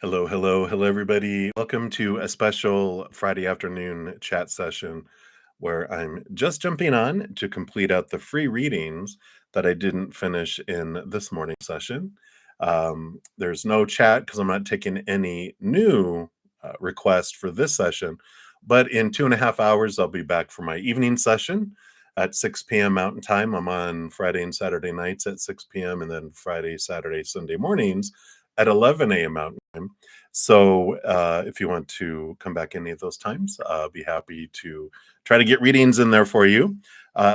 Hello, hello, hello, everybody. Welcome to a special Friday afternoon chat session where I'm just jumping on to complete out the free readings that I didn't finish in this morning session. There's no chat because I'm not taking any new requests for this session, but in 2.5 hours, I'll be back for my evening session at 6 p.m. Mountain Time. I'm on Friday and Saturday nights at 6 p.m. and then Friday, Saturday, Sunday mornings at 11 a.m. Mountain Time. So if you want to come back any of those times, I'll be happy to try to get readings in there for you.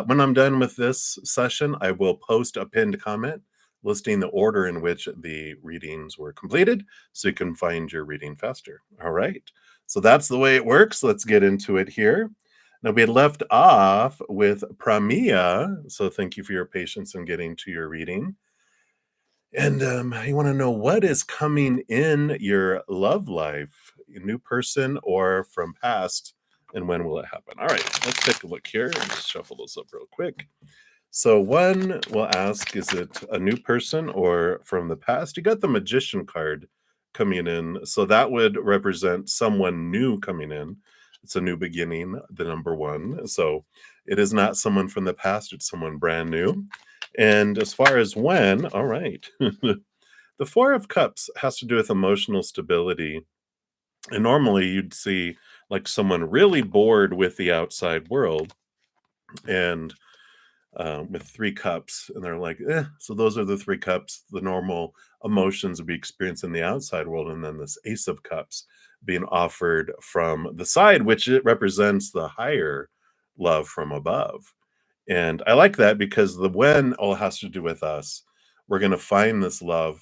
When I'm done with this session, I will post a pinned comment listing the order in which the readings were completed so you can find your reading faster. All right. So that's the way it works. Let's get into it here. Now, we had left off with Pramia. So thank you for your patience in getting to your reading. And you want to know what is coming in your love life, a new person or from past, and when will it happen? All right, let's take a look here. Let's shuffle those up real quick. So one will ask, is it a new person or from the past? You got the Magician card coming in. So that would represent someone new coming in. It's a new beginning, the number one. So it is not someone from the past, it's someone brand new. And as far as when, all right. The Four of Cups has to do with emotional stability. And normally you'd see like someone really bored with the outside world and with 3 cups, and they're like, so those are the 3 cups, the normal emotions we experience in the outside world. And then this Ace of Cups being offered from the side, which it represents the higher love from above. And I like that because the when all has to do with us. We're going to find this love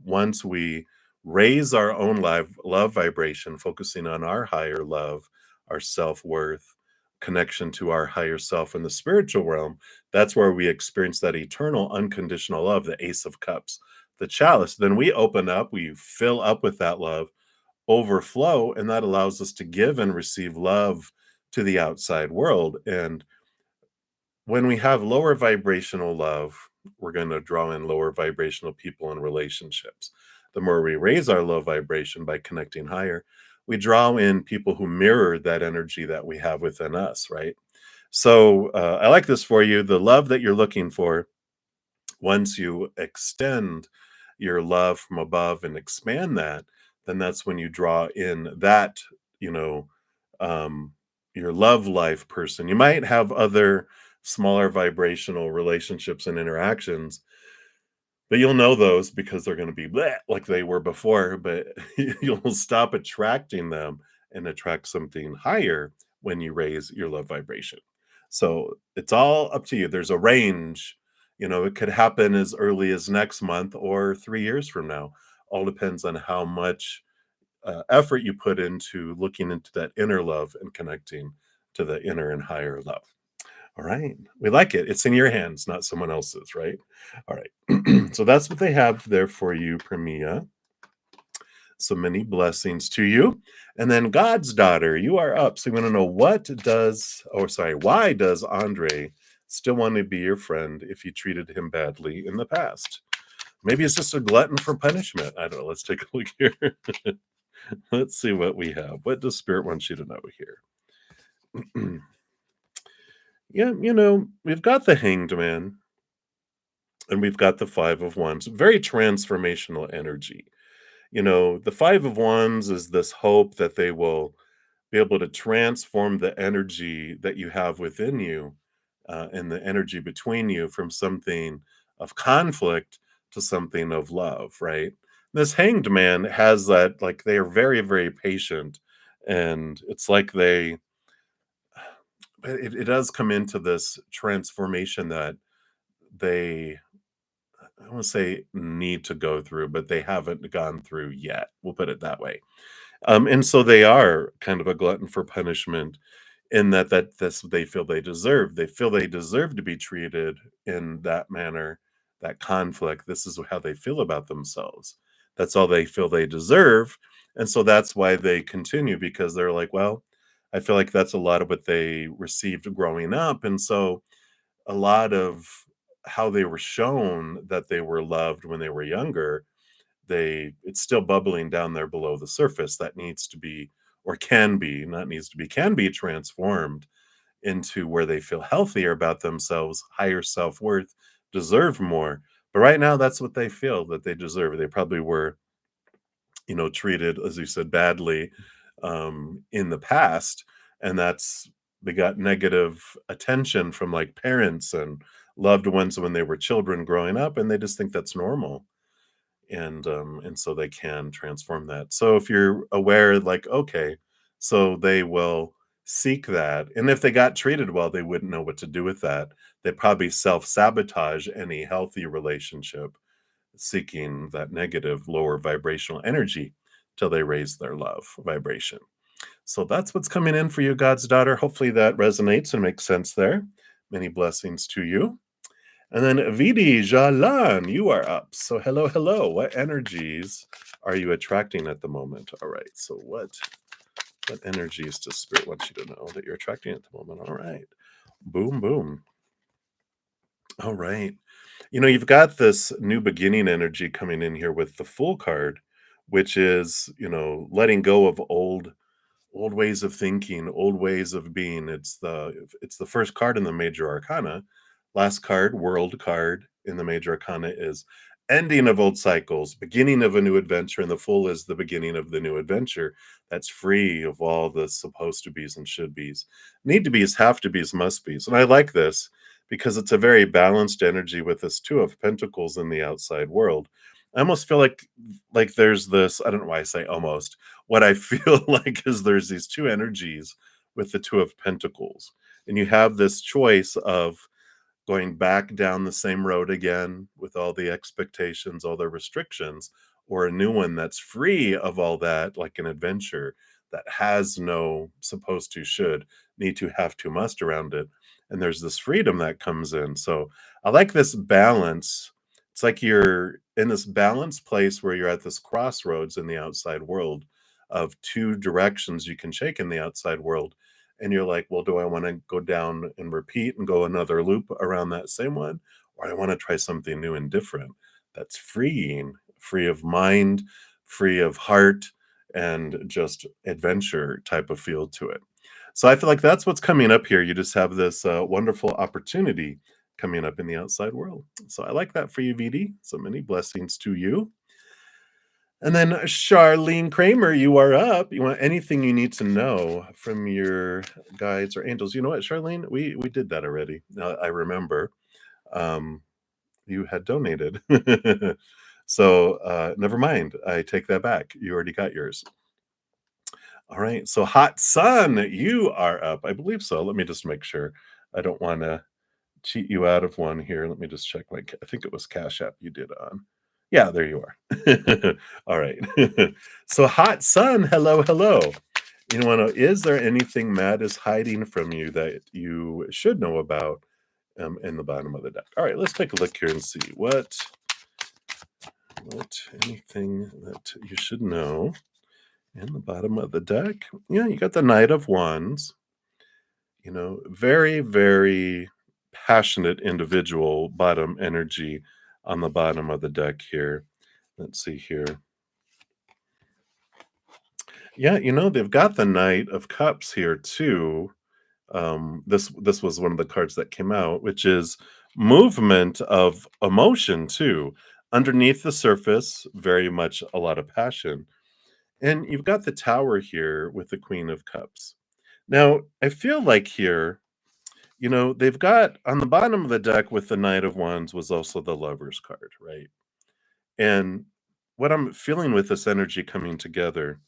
once we raise our own love vibration, focusing on our higher love, our self-worth, connection to our higher self in the spiritual realm. That's where we experience that eternal unconditional love, the Ace of Cups, the chalice. Then we open up, we fill up with that love, overflow, and that allows us to give and receive love to the outside world. And when we have lower vibrational love, we're going to draw in lower vibrational people and relationships. The more we raise our low vibration by connecting higher, we draw in people who mirror that energy that we have within us, right? So I like this for you. The love that you're looking for, once you extend your love from above and expand that, then that's when you draw in that, you know, your love life person. You might have other smaller vibrational relationships and interactions, but you'll know those because they're going to be bleh, like they were before, but you'll stop attracting them and attract something higher when you raise your love vibration. So it's all up to you. There's a range. It could happen as early as next month or 3 years from now. All depends on how much effort you put into looking into that inner love and connecting to the inner and higher love. All right. We like it. It's in your hands, not someone else's, right? All right. So that's what they have there for you, Premia. So many blessings to you. And then God's daughter, you are up. So you want to know why does Andre still want to be your friend if you treated him badly in the past? Maybe it's just a glutton for punishment. I don't know. Let's take a look here. Let's see what we have. What does Spirit want you to know here? Yeah, we've got the Hanged Man and we've got the Five of Wands. Very transformational energy. The Five of Wands is this hope that they will be able to transform the energy that you have within you and the energy between you from something of conflict to something of love, right? This Hanged Man has that, like, they are very, very patient. And it's like it does come into this transformation that they, I don't want to say need to go through, but they haven't gone through yet. We'll put it that way. And so they are kind of a glutton for punishment in that's what they feel they deserve. They feel they deserve to be treated in that manner, that conflict. This is how they feel about themselves. That's all they feel they deserve. And so that's why they continue, because they're like, well, I feel like that's a lot of what they received growing up. And so a lot of how they were shown that they were loved when they were younger, it's still bubbling down there below the surface that needs to be, or can be, not needs to be, can be transformed into where they feel healthier about themselves, higher self-worth, deserve more. But right now, that's what they feel that they deserve. They probably were, treated, as you said, badly in the past, and that's they got negative attention from like parents and loved ones when they were children growing up, and they just think that's normal, and so they can transform that. So if you're aware, like, okay, so they will seek that, and if they got treated well, they wouldn't know what to do with that. They'd probably self-sabotage any healthy relationship, seeking that negative, lower vibrational energy till they raise their love vibration. So that's what's coming in for you, God's daughter. Hopefully that resonates and makes sense there. Many blessings to you. And then Vidi Jalan, you are up. So hello, hello. What energies are you attracting at the moment? All right. So what energies does Spirit want you to know that you're attracting at the moment? All right. Boom, boom. All right. You've got this new beginning energy coming in here with the Fool card, which is, letting go of old ways of thinking, old ways of being. It's the first card in the major arcana. Last card, world card in the major arcana, is ending of old cycles, beginning of a new adventure, and the Fool is the beginning of the new adventure that's free of all the supposed to be's and should be's. Need to be's, have to be's, must be's. And I like this because it's a very balanced energy with this Two of Pentacles in the outside world. I almost feel like there's this, I don't know why I say almost. What I feel like is there's these two energies with the Two of Pentacles. And you have this choice of going back down the same road again with all the expectations, all the restrictions, or a new one that's free of all that, like an adventure that has no supposed to, should, need to, have to, must around it. And there's this freedom that comes in. So I like this balance. It's like you're in this balanced place where you're at this crossroads in the outside world of two directions you can shake in the outside world, and you're like, well, do I want to go down and repeat and go another loop around that same one? Or I want to try something new and different that's freeing, free of mind, free of heart, and just adventure type of feel to it. So I feel like that's what's coming up here. You just have this wonderful opportunity coming up in the outside world. So I like that for you, VD. So many blessings to you. And then Charlene Kramer, you are up. You want anything you need to know from your guides or angels? You know what, Charlene? We did that already. Now I remember. Um, you had donated. So never mind. I take that back. You already got yours. All right. So Hot Sun, you are up. I believe so. Let me just make sure. I don't want to cheat you out of one here. Let me just check I think it was Cash App you did on. Yeah, there you are. All right. So Hot Sun, hello, hello. You want to know, is there anything Matt is hiding from you that you should know about in the bottom of the deck? All right, let's take a look here and see what anything that you should know in the bottom of the deck. Yeah, you got the Knight of Wands. Very, very passionate individual bottom energy on the bottom of the deck here. Let's see here. Yeah, they've got the Knight of Cups here too. This was one of the cards that came out, which is movement of emotion too. Underneath the surface, very much a lot of passion. And you've got the Tower here with the Queen of Cups. Now, I feel like here, they've got on the bottom of the deck with the Knight of Wands was also the Lover's card, right? And what I'm feeling with this energy coming together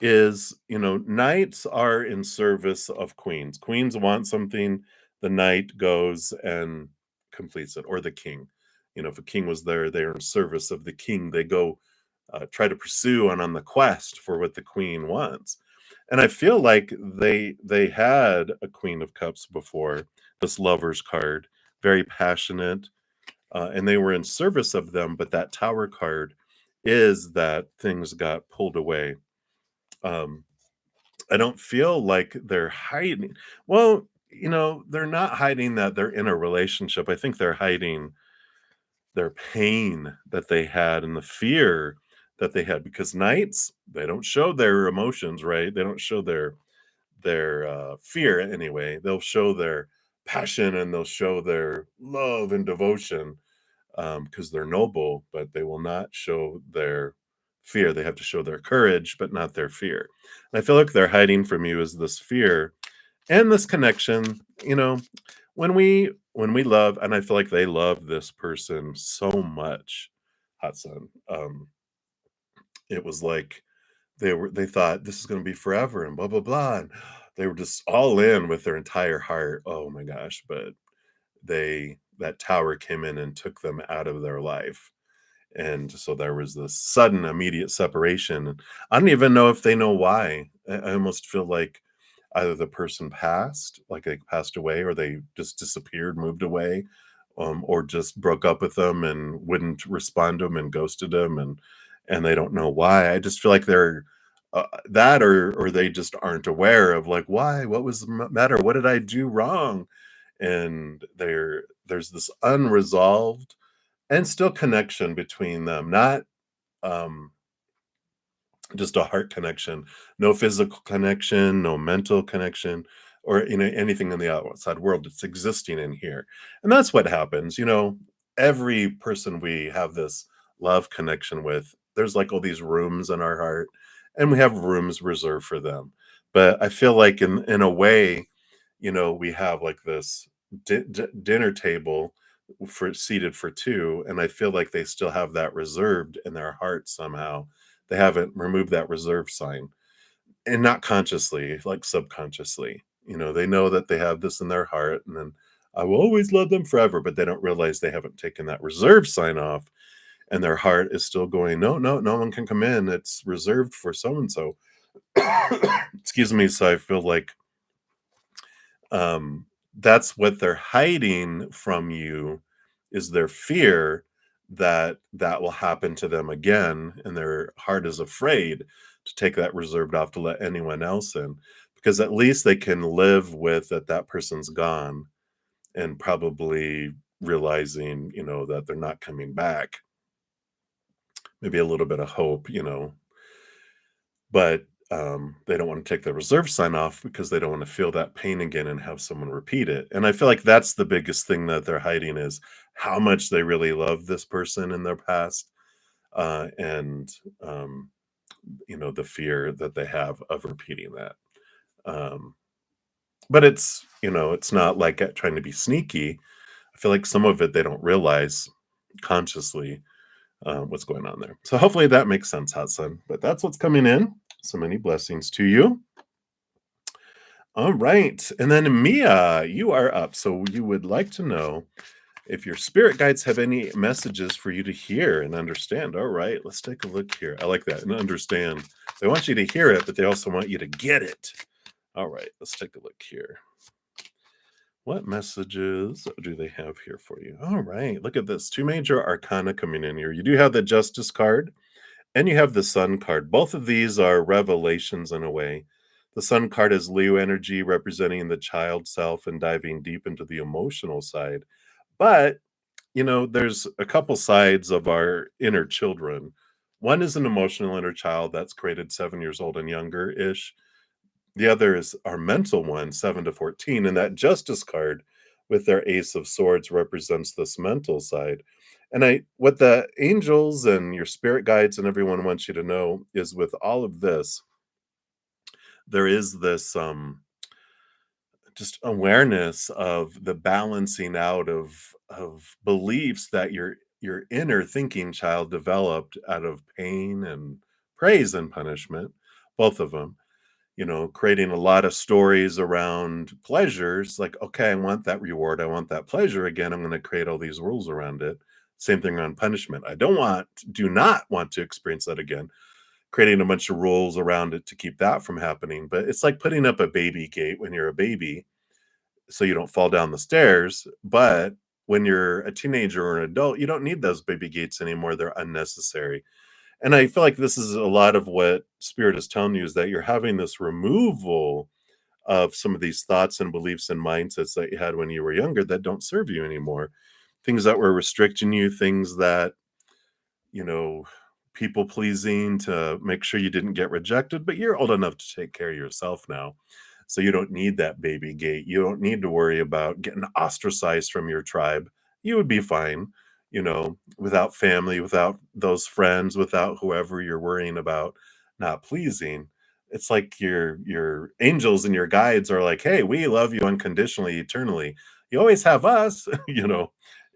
is, knights are in service of queens. Queens want something, the knight goes and completes it, or the king. If a king was there, they're in service of the king. They go try to pursue and on the quest for what the queen wants. And I feel like they had a Queen of Cups before, this Lover's card, very passionate, and they were in service of them. But that Tower card is that things got pulled away. I don't feel like they're hiding. Well, they're not hiding that they're in a relationship. I think they're hiding their pain that they had and the fear that they had, because knights, they don't show their emotions, right? They don't show their fear anyway. They'll show their passion and they'll show their love and devotion, because they're noble, but they will not show their fear. They have to show their courage, but not their fear. And I feel like they're hiding from you is this fear and this connection. When we love, and I feel like they love this person so much, Hudson. It was like they thought this is going to be forever and blah blah blah, and they were just all in with their entire heart. Oh my gosh! But that tower came in and took them out of their life, and so there was this sudden immediate separation, and I don't even know if they know why. I almost feel like either the person passed, like they passed away, or they just disappeared, moved away, or just broke up with them and wouldn't respond to them and ghosted them, and they don't know why. I just feel like they're that, or they just aren't aware of like why, what was the matter, what did I do wrong, and there's this unresolved and still connection between them, not um just a heart connection, no physical connection, no mental connection, or anything in the outside world. It's existing in here. And that's what happens. Every person we have this love connection with, there's like all these rooms in our heart, and we have rooms reserved for them. But I feel like in a way, we have like this dinner table for seated for two, and I feel like they still have that reserved in their heart somehow. They haven't removed that reserve sign, and not consciously, like subconsciously. They know that they have this in their heart, and then I will always love them forever, but they don't realize they haven't taken that reserve sign off, and their heart is still going, no, no, no one can come in. It's reserved for so and so. Excuse me. So I feel like um, that's what they're hiding from you, is their fear that that will happen to them again, and their heart is afraid to take that reserved off to let anyone else in, because at least they can live with that person's gone, and probably realizing that they're not coming back, maybe a little bit of hope, but they don't want to take the reserve sign off because they don't want to feel that pain again and have someone repeat it. And I feel like that's the biggest thing that they're hiding, is how much they really love this person in their past, and the fear that they have of repeating that. Um, but it's not like trying to be sneaky. I feel like some of it they don't realize consciously what's going on there. So hopefully that makes sense, Hudson. But that's what's coming in. So many blessings to you. All right. And then Mia, you are up. So you would like to know if your spirit guides have any messages for you to hear and understand. All right. Let's take a look here. I like that. And understand. They want you to hear it, but they also want you to get it. All right. Let's take a look here. What messages do they have here for you? All right. Look at this. Two major arcana coming in here. You do have the Justice card, and you have the Sun card. Both of these are revelations in a way. The Sun card is Leo energy, representing the child self and diving deep into the emotional side. But, there's a couple sides of our inner children. One is an emotional inner child that's created 7 years old and younger ish. The other is our mental one, 7 to 14. And that Justice card with their Ace of Swords represents this mental side. And what the angels and your spirit guides and everyone wants you to know is, with all of this, there is this just awareness of the balancing out of beliefs that your inner thinking child developed out of pain and praise and punishment, both of them. Creating a lot of stories around pleasures, like, okay, I want that reward, I want that pleasure again, I'm going to create all these rules around it. Same thing around punishment. Do not want to experience that again, creating a bunch of rules around it to keep that from happening. But it's like putting up a baby gate when you're a baby so you don't fall down the stairs. But when you're a teenager or an adult, you don't need those baby gates anymore. They're unnecessary. And I feel like this is a lot of what Spirit is telling you, is that you're having this removal of some of these thoughts and beliefs and mindsets that you had when you were younger that don't serve you anymore. things that were restricting you, things that, you know, people pleasing to make sure you didn't get rejected, but you're old enough to take care of yourself now. So you don't need that baby gate. You don't need to worry about getting ostracized from your tribe. You would be fine, without family, without those friends, without whoever you're worrying about not pleasing. It's like your angels and your guides are like, "Hey, we love you unconditionally, eternally. You always have us,"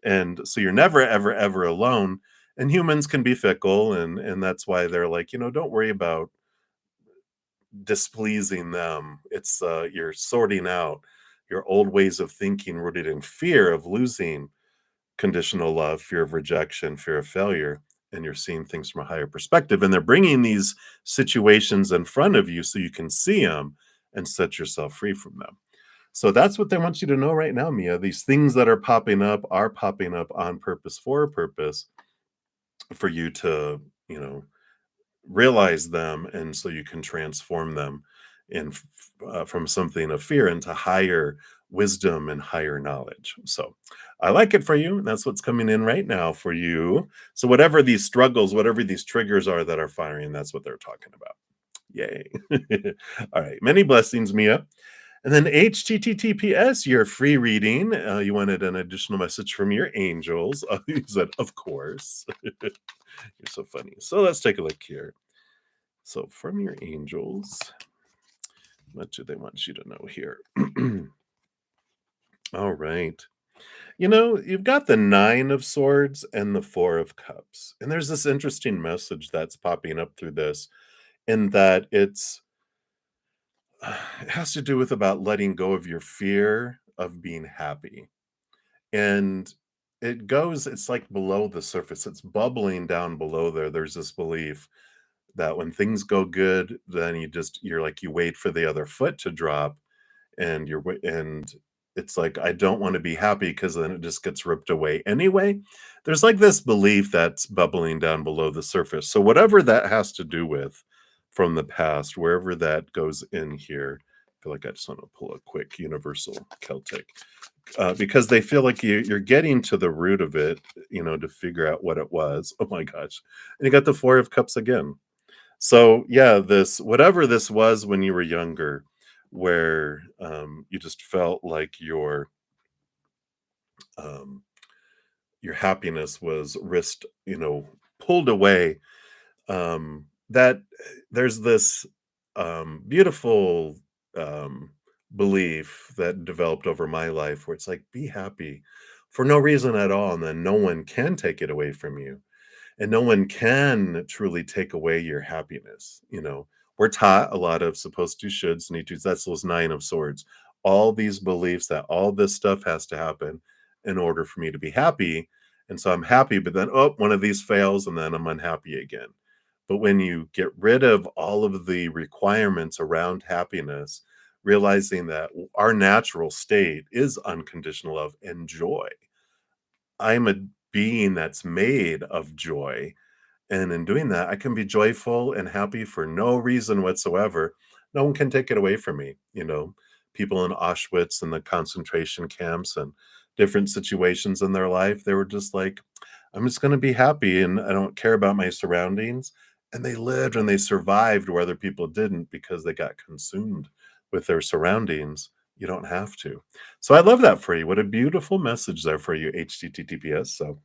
And so you're never ever ever alone, and humans can be fickle, and that's why they're like, don't worry about displeasing them. It's you're sorting out your old ways of thinking rooted in fear of losing conditional love, fear of rejection, fear of failure, and you're seeing things from a higher perspective, and they're bringing these situations in front of you so you can see them and set yourself free from them. So that's what they want you to know right now, Mia. These things that are popping up on purpose, for a purpose, for you to, you know, realize them, and so you can transform them from something of fear into higher wisdom and higher knowledge. So I like it for you. And that's what's coming in right now for you. So whatever these struggles, whatever these triggers are that are firing, that's what they're talking about. Yay. All right. Many blessings, Mia. And then HTTPS, your free reading. You wanted an additional message from your angels. You said, of course. You're so funny. So let's take a look here. So from your angels, what do they want you to know here? All right. You've got the Nine of Swords and the Four of Cups. And there's this interesting message that's popping up through this, in that it has to do with about letting go of your fear of being happy. And it's like below the surface. It's bubbling down below there. There's this belief that when things go good, then you're like, you wait for the other foot to drop, and and it's like, I don't want to be happy, because then it just gets ripped away anyway. There's like this belief that's bubbling down below the surface. So whatever that has to do with from the past, wherever that goes in here, I feel like I just want to pull a quick universal Celtic, because they feel like you're getting to the root of it, to figure out what it was. Oh my gosh. And you got the Four of Cups again. So yeah, this whatever this was when you were younger, where you just felt like um, your happiness was risked, pulled away. That there's this beautiful um, belief that developed over my life, where it's like, be happy for no reason at all, and then no one can take it away from you, and no one can truly take away your happiness. We're taught a lot of supposed to, shoulds, need tos. That's those Nine of Swords. All these beliefs that all this stuff has to happen in order for me to be happy. And so I'm happy, but then, oh, one of these fails, and then I'm unhappy again. But when you get rid of all of the requirements around happiness, realizing that our natural state is unconditional love and joy. I'm a being that's made of joy, and in doing that, I can be joyful and happy for no reason whatsoever. No one can take it away from me. People in Auschwitz and the concentration camps and different situations in their life, they were just like, I'm just going to be happy, and I don't care about my surroundings. And they lived and they survived where other people didn't, because they got consumed with their surroundings. You don't have to. So I love that for you. What a beautiful message there for you, HTTPS. So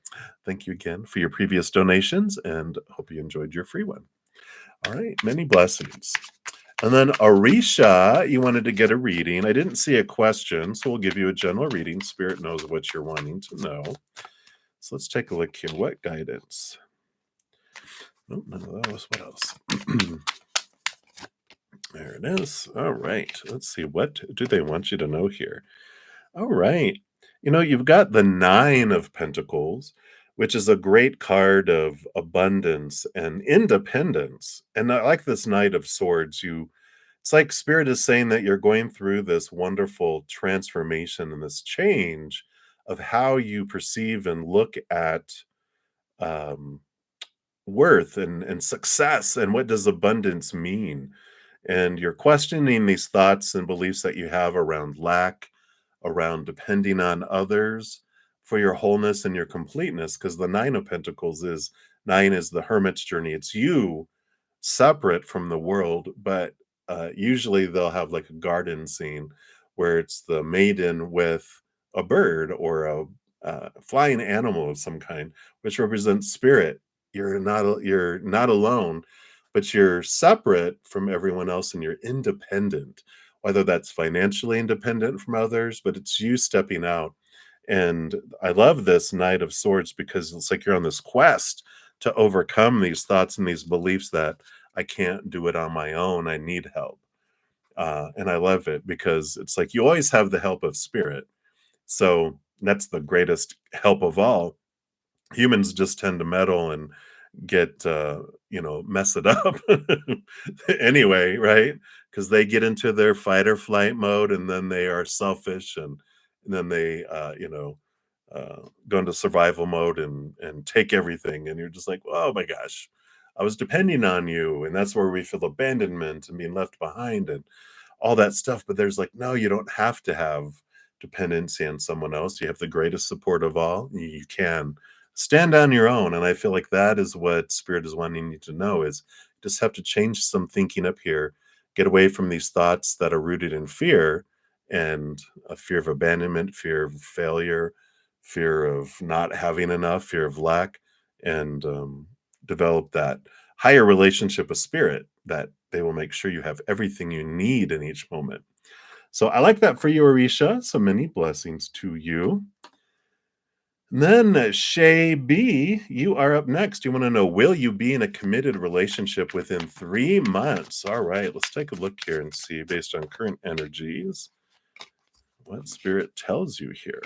thank you again for your previous donations, and hope you enjoyed your free one. All right, many blessings. And then Arisha, you wanted to get a reading. I didn't see a question, so we'll give you a general reading. Spirit knows what you're wanting to know. So let's take a look here. What guidance? Nope, none of those. What else? There it is. All right. Let's see. What do they want you to know here? All right. You've got the Nine of Pentacles, which is a great card of abundance and independence. And I like this Knight of Swords. It's like Spirit is saying that you're going through this wonderful transformation and this change of how you perceive and look at um, worth and success, and what does abundance mean. And you're questioning these thoughts and beliefs that you have around lack, around depending on others, for your wholeness and your completeness, because the Nine of Pentacles is nine is the hermit's journey. It's you separate from the world, but usually they'll have like a garden scene where it's the maiden with a bird or a flying animal of some kind, which represents spirit. You're not alone, but you're separate from everyone else and you're independent. Whether that's financially independent from others, but it's you stepping out. And I love this Knight of Swords because it's like you're on this quest to overcome these thoughts and these beliefs that I can't do it on my own. I need help. And I love it because it's like you always have the help of spirit. So that's the greatest help of all. Humans just tend to meddle and get, mess it up anyway, right? Because they get into their fight or flight mode and then they are selfish and then they, go into survival mode and take everything. And you're just like, oh my gosh, I was depending on you. And that's where we feel abandonment and being left behind and all that stuff. But there's like, no, you don't have to have dependency on someone else. You have the greatest support of all. You can stand on your own. And I feel like that is what spirit is wanting you to know is just have to change some thinking up here, get away from these thoughts that are rooted in fear and a fear of abandonment, fear of failure, fear of not having enough, fear of lack, and develop that higher relationship with spirit that they will make sure you have everything you need in each moment. So I like that for you, Arisha. So many blessings to you. And then Shay B, you are up next. You want to know, will you be in a committed relationship within 3 months? All right, let's take a look here and see, based on current energies, what spirit tells you here.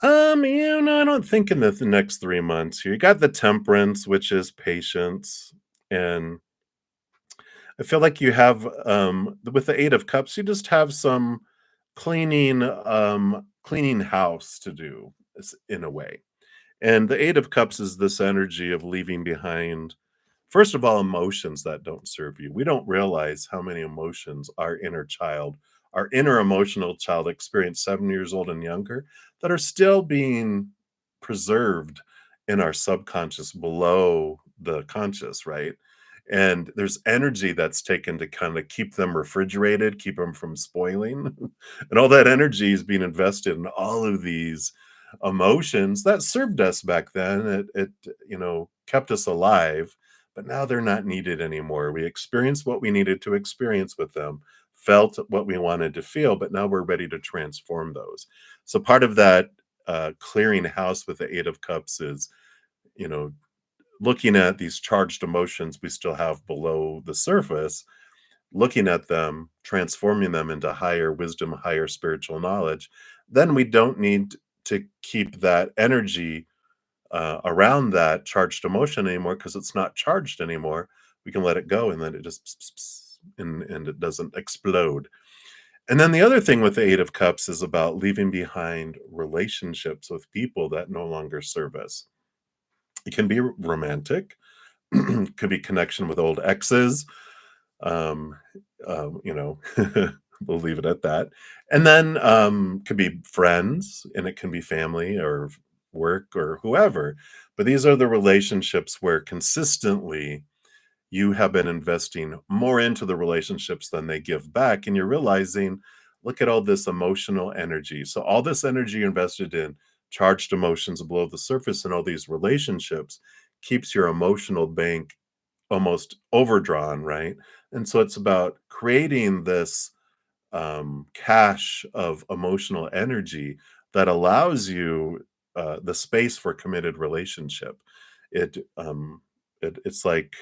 I don't think in the next 3 months here. You got the Temperance, which is patience, and I feel like you have with the Eight of Cups, you just have some cleaning house to do in a way. And the Eight of Cups is this energy of leaving behind, first of all, emotions that don't serve you. We don't realize how many emotions our inner emotional child experienced 7 years old and younger that are still being preserved in our subconscious below the conscious, right? And there's energy that's taken to kind of keep them refrigerated, keep them from spoiling. And all that energy is being invested in all of these emotions that served us back then. It kept us alive, but now they're not needed anymore. We experienced what we needed to experience with them, felt what we wanted to feel, but now we're ready to transform those. So part of that clearing house with the Eight of Cups is, you know, looking at these charged emotions we still have below the surface, looking at them, transforming them into higher wisdom, higher spiritual knowledge. Then we don't need to keep that energy around that charged emotion anymore because it's not charged anymore. We can let it go and then it just and it doesn't explode. And then the other thing with the Eight of Cups is about leaving behind relationships with people that no longer serve us. It can be romantic, could be connection with old exes. Um, you know, we'll leave it at that. And then could be friends, and it can be family or work or whoever. But these are the relationships where consistently you have been investing more into the relationships than they give back. And you're realizing, look at all this emotional energy. So, all this energy invested in charged emotions below the surface and all these relationships keeps your emotional bank almost overdrawn, right? And so, it's about creating this cache of emotional energy that allows you the space for committed relationship. It, it's like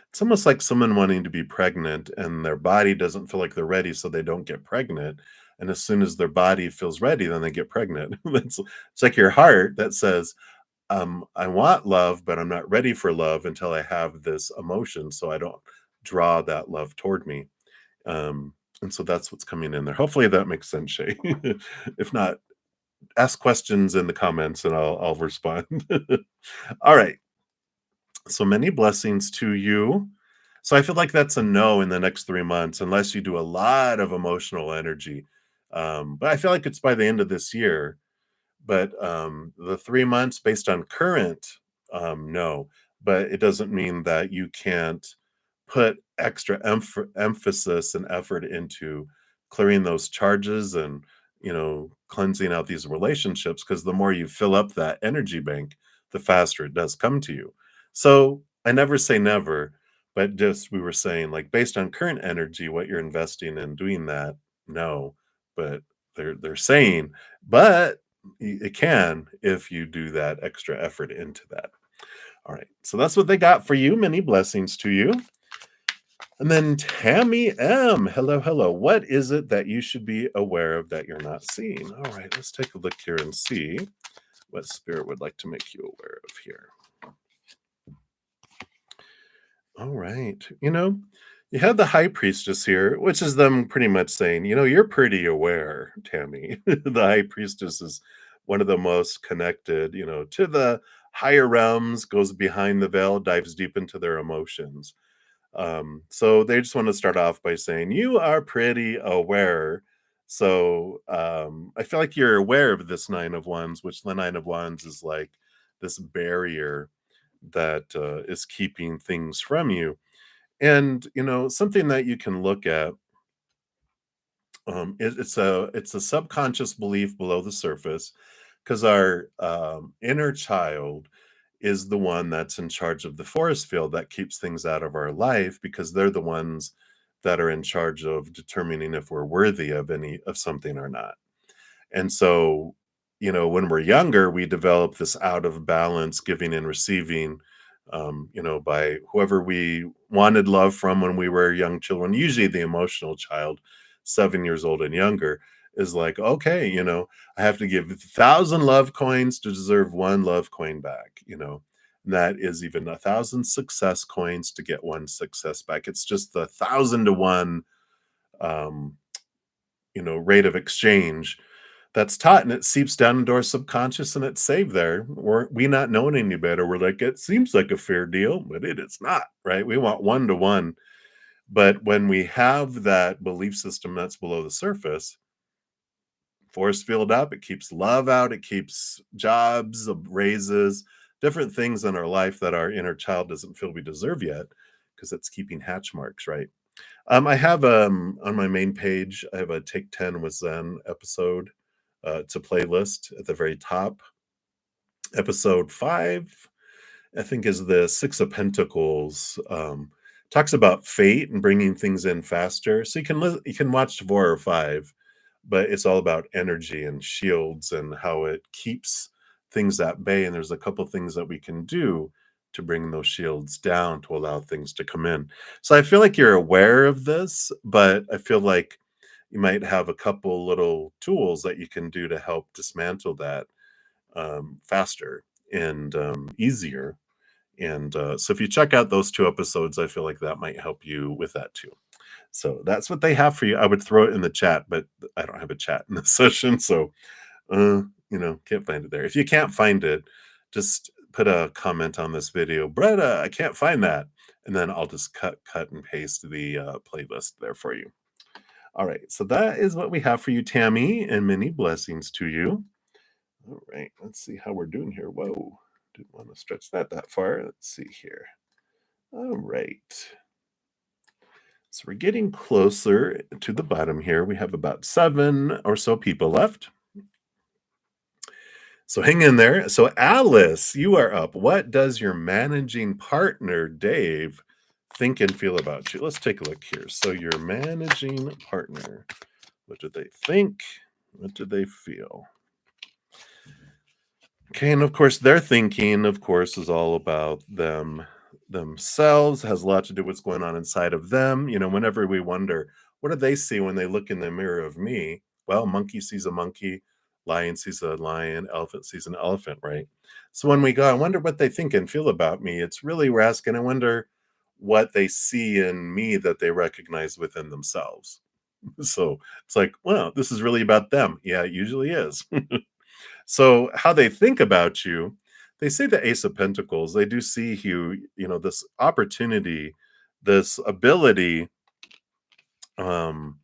it's almost like someone wanting to be pregnant and their body doesn't feel like they're ready, so they don't get pregnant. And as soon as their body feels ready, then they get pregnant. It's like your heart that says, I want love, but I'm not ready for love until I have this emotion, so I don't draw that love toward me. And so that's what's coming in there. Hopefully that makes sense, Shay. If not, ask questions in the comments and I'll respond. All right. So many blessings to you. So I feel like that's a no in the next 3 months, unless you do a lot of emotional energy. But I feel like it's by the end of this year. but the 3 months based on current, no. But it doesn't mean that you can't put extra emphasis and effort into clearing those charges and cleansing out these relationships, because the more you fill up that energy bank, the faster it does come to you. So I never say never, but just we were saying, like, based on current energy, what you're investing in doing that, no. But they're saying, but it can if you do that extra effort into that. All right, so that's what they got for you. Many blessings to you. And then Tammy M. Hello, hello. What is it that you should be aware of that you're not seeing? All right, let's take a look here and see what Spirit would like to make you aware of here. All right. You have the High Priestess here, which is them pretty much saying, you're pretty aware, Tammy. The High Priestess is one of the most connected, to the higher realms, goes behind the veil, dives deep into their emotions. So they just want to start off by saying, you are pretty aware. So I feel like you're aware of this Nine of Wands, which the Nine of Wands is like this barrier that is keeping things from you. And something that you can look at, it's a subconscious belief below the surface, because our inner child is the one that's in charge of the force field that keeps things out of our life, because they're the ones that are in charge of determining if we're worthy of any of something or not. And so, when we're younger, we develop this out of balance giving and receiving, by whoever we wanted love from when we were young children. Usually the emotional child, 7 years old and younger, is like, okay, I have to give 1,000 love coins to deserve one love coin back, And that is even 1,000 success coins to get one success back. It's just the 1,000 to 1, um, rate of exchange that's taught, and it seeps down into our subconscious, and it's saved there. We not knowing any better, we're like, it seems like a fair deal, but it is not, right? We want one to one. But when we have that belief system that's below the surface, force field up, it keeps love out, it keeps jobs, raises, different things in our life that our inner child doesn't feel we deserve yet, because it's keeping hatch marks, right? I have on my main page, I have a Take 10 with Zen episode. It's a playlist at the very top. Episode 5, I think, is the Six of Pentacles. Talks about fate and bringing things in faster. So you can watch 4 or 5, but it's all about energy and shields and how it keeps things at bay. And there's a couple things that we can do to bring those shields down to allow things to come in. So I feel like you're aware of this, but I feel like you might have a couple little tools that you can do to help dismantle that faster and easier. And so if you check out those 2 episodes, I feel like that might help you with that too. So that's what they have for you. I would throw it in the chat, but I don't have a chat in this session. So, can't find it there. If you can't find it, just put a comment on this video. Bretta, I can't find that. And then I'll just cut and paste the playlist there for you. All right, so that is what we have for you, Tammy, and many blessings to you. All right, let's see how we're doing here. Whoa, didn't want to stretch that far. Let's see here. All right. So we're getting closer to the bottom here. We have about 7 or so people left. So hang in there. So Alice, you are up. What does your managing partner, Dave, think and feel about you? Let's take a look here. So your managing partner, what do they think? What do they feel? Okay, and of course, their thinking, of course, is all about themselves, has a lot to do with what's going on inside of them. Whenever we wonder, what do they see when they look in the mirror of me? Well, monkey sees a monkey, lion sees a lion, elephant sees an elephant, right? So when we go, I wonder what they think and feel about me, it's really we're asking, I wonder what they see in me that they recognize within themselves. So it's like, well, this is really about them. Yeah, it usually is. So how they think about you, they say the Ace of Pentacles, they do see you, this opportunity, this ability um,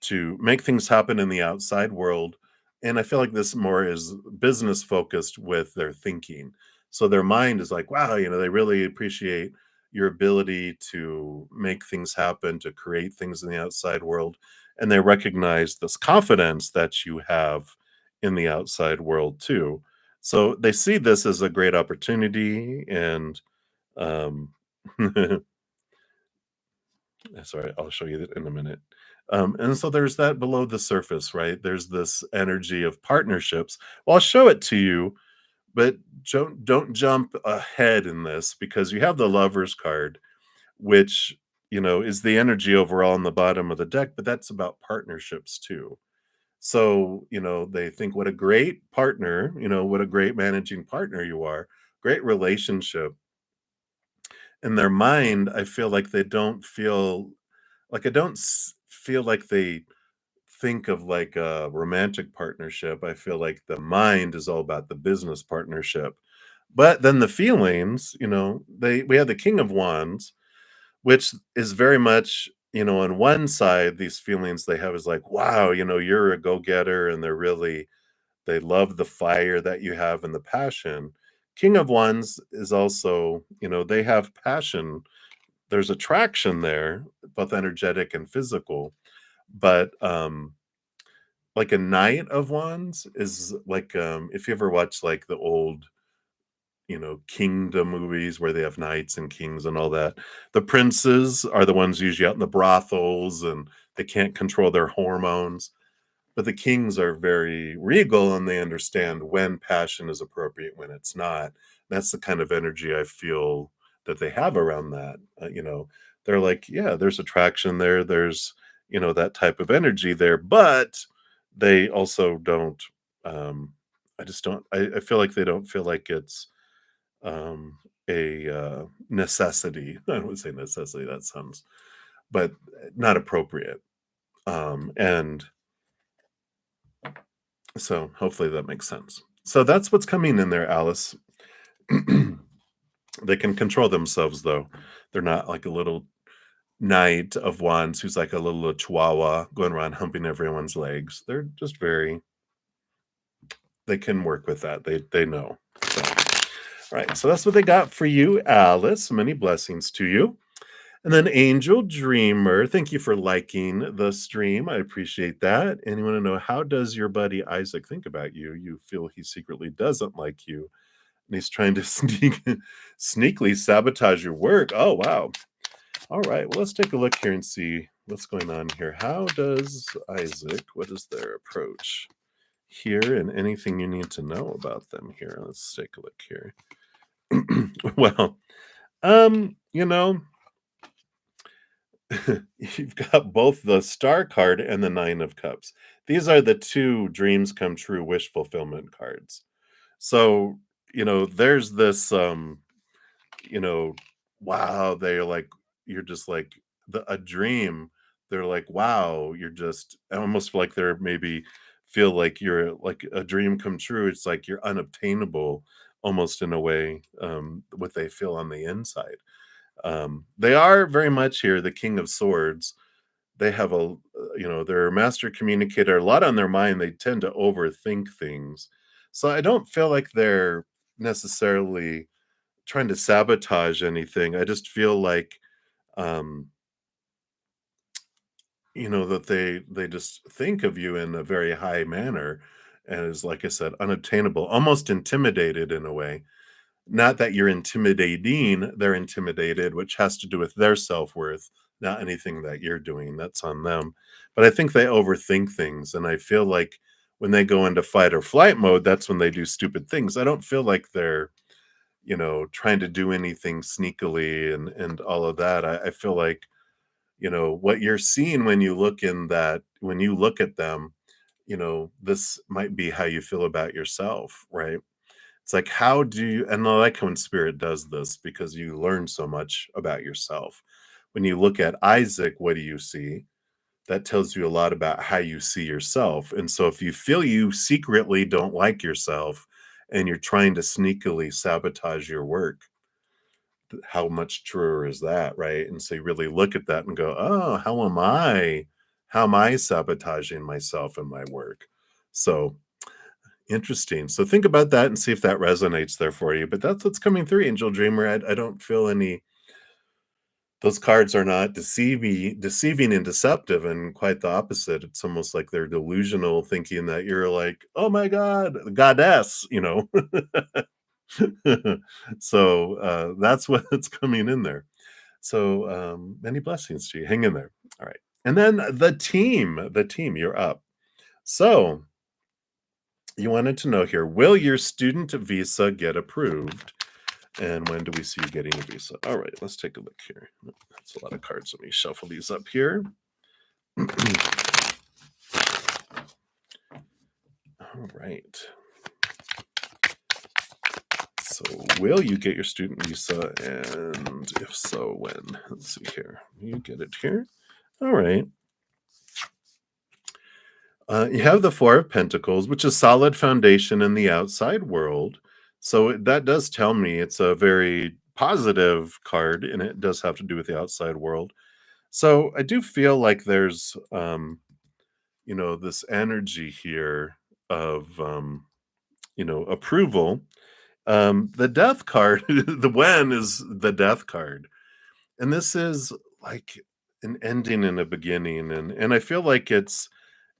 to make things happen in the outside world And I feel like this more is business focused with their thinking. So their mind is like, wow, they really appreciate your ability to make things happen, to create things in the outside world. And they recognize this confidence that you have in the outside world too. So they see this as a great opportunity. And um, sorry, I'll show you that in a minute. And so there's that below the surface, right? There's this energy of partnerships. Well, I'll show it to you, but don't jump ahead in this because you have the lovers card, which is the energy overall on the bottom of the deck, but that's about partnerships too. So they think what a great partner, what a great managing partner you are, great relationship. In their mind, I feel like they don't feel like I don't feel like they think of like a romantic partnership. I feel like the mind is all about the business partnership. But then the feelings, we have the King of Wands, which is very much, on one side, these feelings they have is like, wow, you're a go-getter, and they love the fire that you have and the passion. King of Wands is also, they have passion. There's attraction there, both energetic and physical. But like a Knight of Wands is like, if you ever watch like the old, kingdom movies where they have knights and kings and all that, the princes are the ones usually out in the brothels and they can't control their hormones. But the kings are very regal and they understand when passion is appropriate, when it's not. That's the kind of energy I feel that they have around that. They're like, yeah, there's attraction there. There's, that type of energy there, but they also don't, I just don't, I feel like they don't feel like it's a necessity. I would say necessity, that sounds, but not appropriate. And So hopefully that makes sense. So that's what's coming in there, Alice. They can control themselves though. They're not like a little knight of wands who's like a little chihuahua going around humping everyone's legs. They're just very they can work with that. They know. So, all right. So that's what they got for you, Alice. Many blessings to you. And then Angel Dreamer, thank you for liking the stream. I appreciate that. And you want to know, how does your buddy Isaac think about you? You feel he secretly doesn't like you, and he's trying to sneakily sabotage your work. Oh, wow. All right. Well, let's take a look here and see what's going on here. How does Isaac, what is their approach here, and anything you need to know about them here? Let's take a look here. Well, you know, you've got both the Star card and the Nine of Cups. These are the two dreams come true wish fulfillment cards. So, there's this you know, wow, they're like you're just like a dream. They're like, wow, you're just I almost feel like they're maybe feel like you're like a dream come true. It's like you're unobtainable almost in a way, what they feel on the inside. They are very much here the King of Swords. They have they're a master communicator, a lot on their mind. They tend to overthink things. So I don't feel like they're necessarily trying to sabotage anything. I just feel like, um, that they just think of you in a very high manner and is, like I said, unobtainable, almost intimidated in a way. Not that you're intimidating, they're intimidated, which has to do with their self-worth, not anything that you're doing, that's on them. But I think they overthink things, and I feel like when they go into fight or flight mode, that's when they do stupid things. I don't feel like they're, trying to do anything sneakily and all of that. I feel like, what you're seeing when you look at them, this might be how you feel about yourself, right? It's like, how do you, and I like when spirit does this because you learn so much about yourself. When you look at Isaac, what do you see? That tells you a lot about how you see yourself. And so if you feel you secretly don't like yourself and you're trying to sneakily sabotage your work, how much truer is that, right? And so you really look at that and go, oh, how am I? How am I sabotaging myself and my work? So Interesting. So think about that and see if that resonates there for you. But that's what's coming through, Angel Dreamer. I don't feel any, those cards are not deceiving and deceptive, and quite the opposite. It's almost like they're delusional, thinking that you're like, oh my God, the goddess, you know. So that's what's coming in there. So many blessings to you. Hang in there. All right. And then the team, you're up. So you wanted to know here, will your student visa get approved? And when do we see you getting a visa? All right, let's take a look here. That's a lot of cards. Let me shuffle these up here. All right. So, will you get your student visa? And if so, when? Let's see here. You get it here. All right. You have the Four of Pentacles, which is solid foundation in the outside world. So that does tell me it's a very positive card, and it does have to do with the outside world. So I do feel like there's, this energy here of, approval. The Death card, the when is the Death card, and this is like an ending and a beginning, and I feel like it's,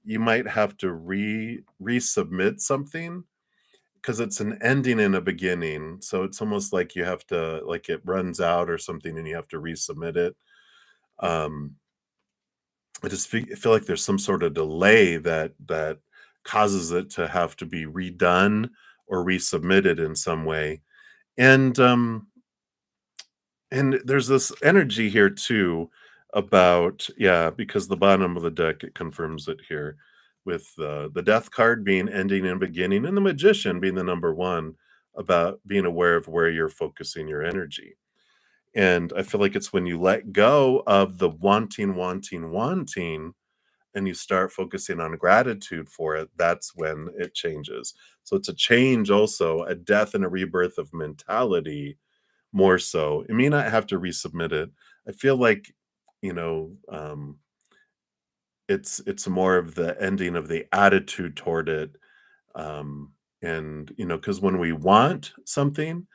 you might have to resubmit something because it's an ending and a beginning. So it's almost like you have to, like, it runs out or something and you have to resubmit it. Um, I just feel like there's some sort of delay that causes it to have to be redone or resubmitted in some way. And there's this energy here too about, yeah, because the bottom of the deck, it confirms it here with the Death card being ending and beginning, and the Magician being the number one, about being aware of where you're focusing your energy. And I feel like it's when you let go of the wanting, wanting, wanting, and you start focusing on gratitude for it, that's when it changes. So it's a change, also a death and a rebirth of mentality, more so. It may not have to resubmit it. I feel like, you know, it's more of the ending of the attitude toward it. And because when we want something,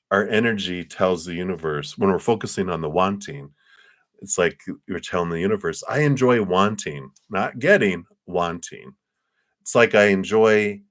our energy tells the universe, when we're focusing on the wanting, it's like you're telling the universe, I enjoy wanting, not getting, wanting. It's like I enjoy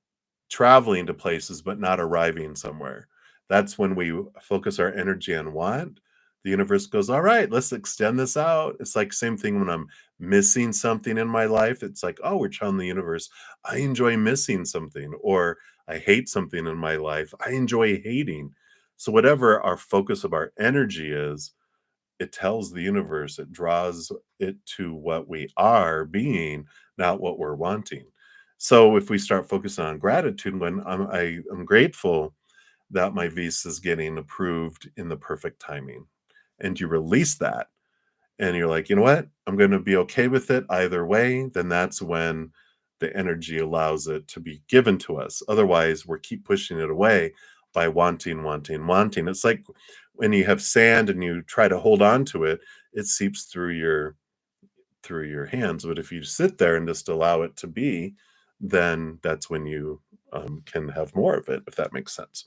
traveling to places but not arriving somewhere. That's when we focus our energy on want. The universe goes, all right, let's extend this out. It's like same thing when I'm missing something in my life. It's like, oh, we're telling the universe, I enjoy missing something, or I hate something in my life. I enjoy hating. So whatever our focus of our energy is, it tells the universe, it draws it to what we are being, not what we're wanting. So if we start focusing on gratitude, when I'm grateful that my visa is getting approved in the perfect timing, and you release that, and you're like, you know what, I'm going to be okay with it either way, then that's when the energy allows it to be given to us. Otherwise, we're keep pushing it away by wanting, wanting, wanting. It's like when you have sand and you try to hold on to it, it seeps through your hands. But if you sit there and just allow it to be, then that's when you can have more of it, if that makes sense.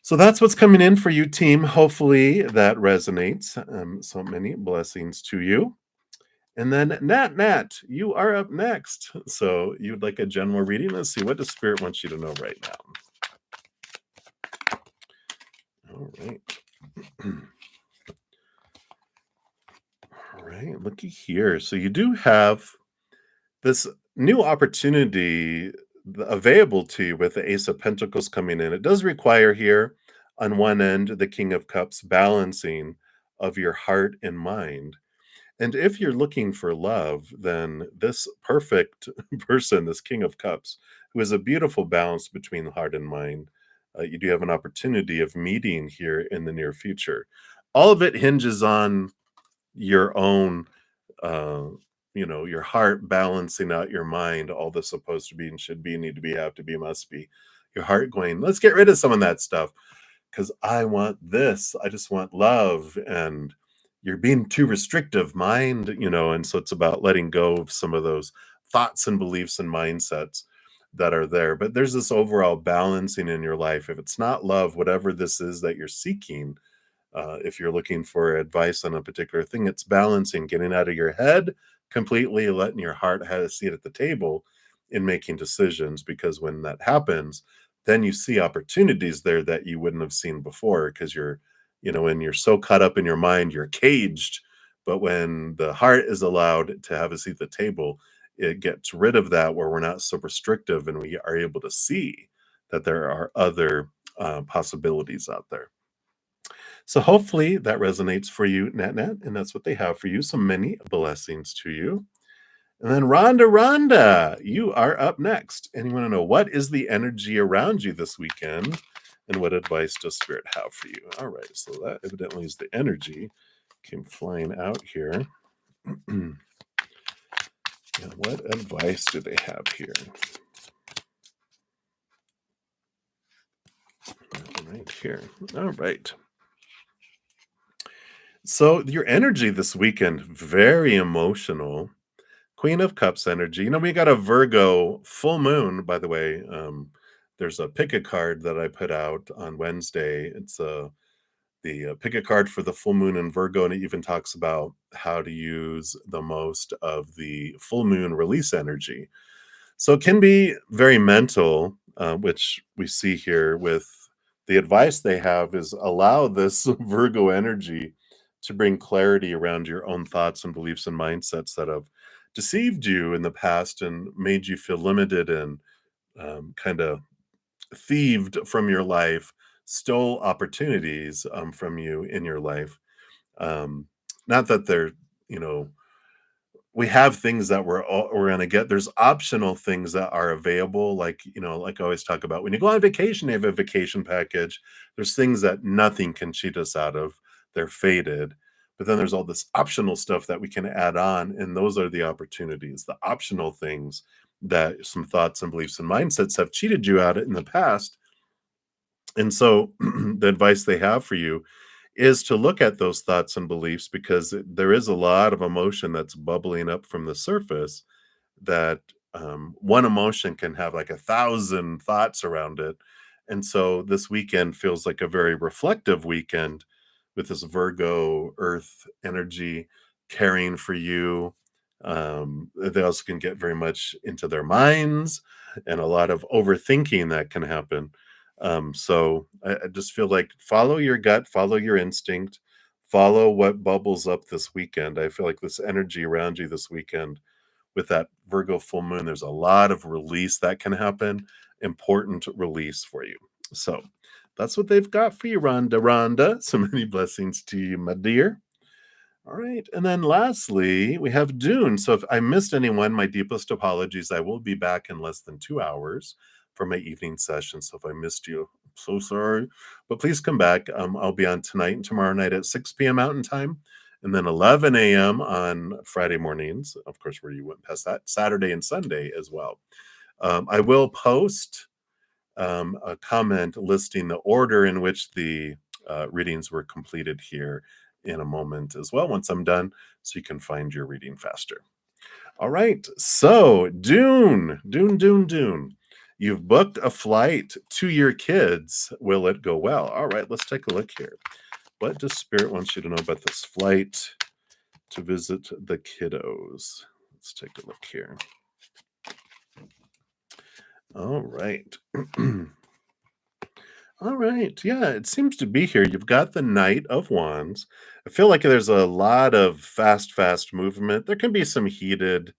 So that's what's coming in for you, team. Hopefully that resonates. So many blessings to you. And then Nat, you are up next. So you'd like a general reading? Let's see, what does Spirit wants you to know right now? All right. All right, looky here. So you do have this new opportunity available to you with the Ace of Pentacles coming in. It does require here, on one end, the King of Cups balancing of your heart and mind. And if you're looking for love, then this perfect person, this King of Cups, who is a beautiful balance between heart and mind, you do have an opportunity of meeting here in the near future. All of it hinges on your own, uh, your heart balancing out your mind, all the supposed to be and should be, need to be, have to be, must be. Your heart going, let's get rid of some of that stuff because I want this. I just want love. And you're being too restrictive, mind, and so it's about letting go of some of those thoughts and beliefs and mindsets. that are there. But there's this overall balancing in your life. If it's not love, whatever this is that you're seeking, if you're looking for advice on a particular thing, it's balancing getting out of your head completely, letting your heart have a seat at the table in making decisions. Because when that happens, then you see opportunities there that you wouldn't have seen before because when you're so caught up in your mind, you're caged. But when the heart is allowed to have a seat at the table, it gets rid of that where we're not so restrictive and we are able to see that there are other possibilities out there. So hopefully that resonates for you, Nat Nat, and that's what they have for you. So many blessings to you. And then Rhonda, you are up next. And you want to know what is the energy around you this weekend and what advice does Spirit have for you? All right, so that evidently is the energy. Came flying out here. And what advice do they have here? Right here. All right. So your energy this weekend, very emotional. Queen of Cups energy. We got a Virgo full moon, by the way. There's a pick a card that I put out on Wednesday. It's the pick a card for the full moon in Virgo, and it even talks about how to use the most of the full moon release energy. So it can be very mental, which we see here with the advice they have is allow this Virgo energy to bring clarity around your own thoughts and beliefs and mindsets that have deceived you in the past and made you feel limited and kind of thieved from your life, stole opportunities from you in your life. Um, Not that they're, you know, we have things that we're gonna get. There's optional things that are available, like, like I always talk about, when you go on vacation, you have a vacation package. There's things that nothing can cheat us out of. They're faded. But then there's all this optional stuff that we can add on, and those are the opportunities, the optional things that some thoughts and beliefs and mindsets have cheated you out in the past. And so the advice they have for you is to look at those thoughts and beliefs because there is a lot of emotion that's bubbling up from the surface that one emotion can have like 1,000 thoughts around it. And so this weekend feels like a very reflective weekend with this Virgo earth energy caring for you. They also can get very much into their minds and a lot of overthinking that can happen. So I just feel like follow your gut, follow your instinct, follow what bubbles up this weekend. I feel like this energy around you this weekend with that Virgo full moon, there's a lot of release that can happen, important release for you. So that's what they've got for you, Rhonda. Rhonda, so many blessings to you, my dear. All right. And then lastly, we have Dune. So if I missed anyone, my deepest apologies. I will be back in less than 2 hours for my evening session. So if I missed you, I'm so sorry. But please come back. I'll be on tonight and tomorrow night at 6 p.m. Mountain Time, and then 11 a.m. on Friday mornings. Of course, where you went past that, Saturday and Sunday as well. I will post a comment listing the order in which the readings were completed here in a moment as well once I'm done, so you can find your reading faster. All right, so Dune, Dune, Dune, Dune. You've booked a flight to your kids. Will it go well? All right, let's take a look here. What does Spirit want you to know about this flight to visit the kiddos? Let's take a look here. All right. All right. Yeah, it seems to be here. You've got the Knight of Wands. I feel like there's a lot of fast movement. There can be some heatedness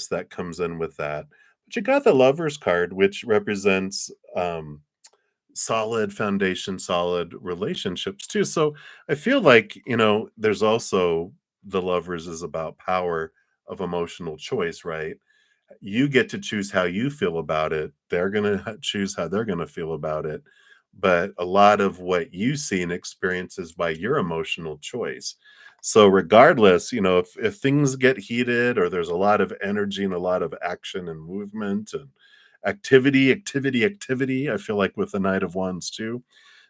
that comes in with that. But you got the Lover's card, which represents solid foundation, solid relationships too. So I feel like, there's also the Lovers is about power of emotional choice, right? You get to choose how you feel about it. They're going to choose how they're going to feel about it. But a lot of what you see and experience is by your emotional choice. So regardless, if things get heated or there's a lot of energy and a lot of action and movement and activity, I feel like with the Knight of Wands too,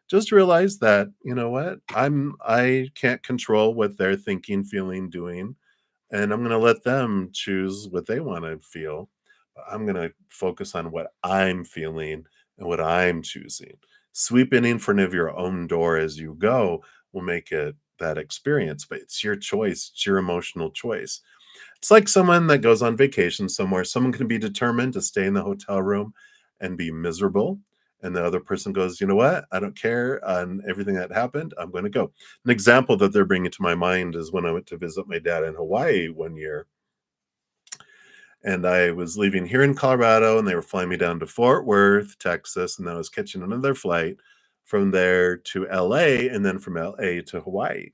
just realize that, you know what, I can't control what they're thinking, feeling, doing, and I'm going to let them choose what they want to feel. I'm going to focus on what I'm feeling and what I'm choosing. Sweeping in front of your own door as you go will make it that experience, but it's your choice, it's your emotional choice. It's like someone that goes on vacation somewhere. Someone can be determined to stay in the hotel room and be miserable. And the other person goes, you know what? I don't care on everything that happened. I'm going to go. An example that they're bringing to my mind is when I went to visit my dad in Hawaii one year. And I was leaving here in Colorado, and they were flying me down to Fort Worth, Texas, and then I was catching another flight from there to LA, and then from LA to Hawaii.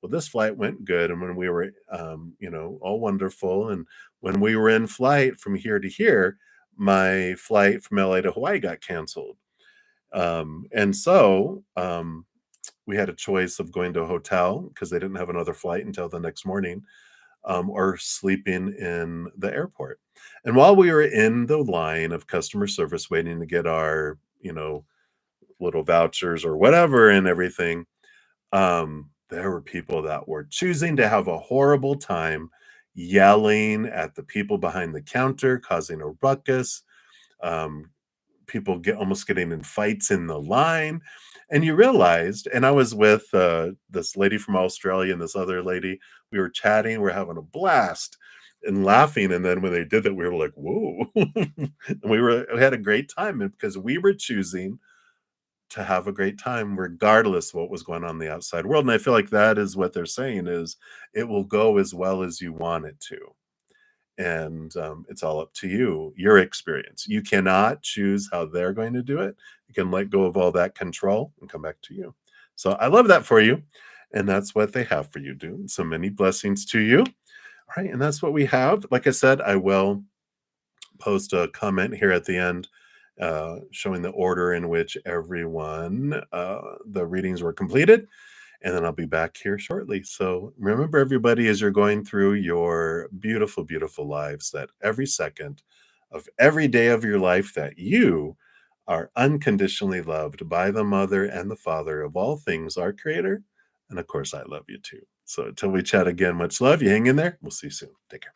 Well, this flight went good, and when we were, all wonderful, and when we were in flight from here to here, my flight from LA to Hawaii got canceled. And so we had a choice of going to a hotel because they didn't have another flight until the next morning, or sleeping in the airport. And while we were in the line of customer service waiting to get our, little vouchers or whatever and everything, there were people that were choosing to have a horrible time yelling at the people behind the counter, causing a ruckus. Um, People almost getting in fights in the line. And you realized, and I was with this lady from Australia and this other lady. We were chatting, we're having a blast and laughing. And then when they did that, we were like, whoa. And we had a great time because we were choosing to have a great time regardless of what was going on in the outside world. And I feel like that is what they're saying is it will go as well as you want it to. And it's all up to you, your experience. You cannot choose how they're going to do it. You can let go of all that control and come back to you. So I love that for you. And that's what they have for you, dude. So many blessings to you. All right. And that's what we have. Like I said, I will post a comment here at the end showing the order in which the readings were completed, and then I'll be back here shortly. So remember, everybody, as you're going through your beautiful, beautiful lives, that every second of every day of your life that you are unconditionally loved by the mother and the father of all things, our creator. And of course, I love you too. So until we chat again, much love. You hang in there. We'll see you soon. Take care.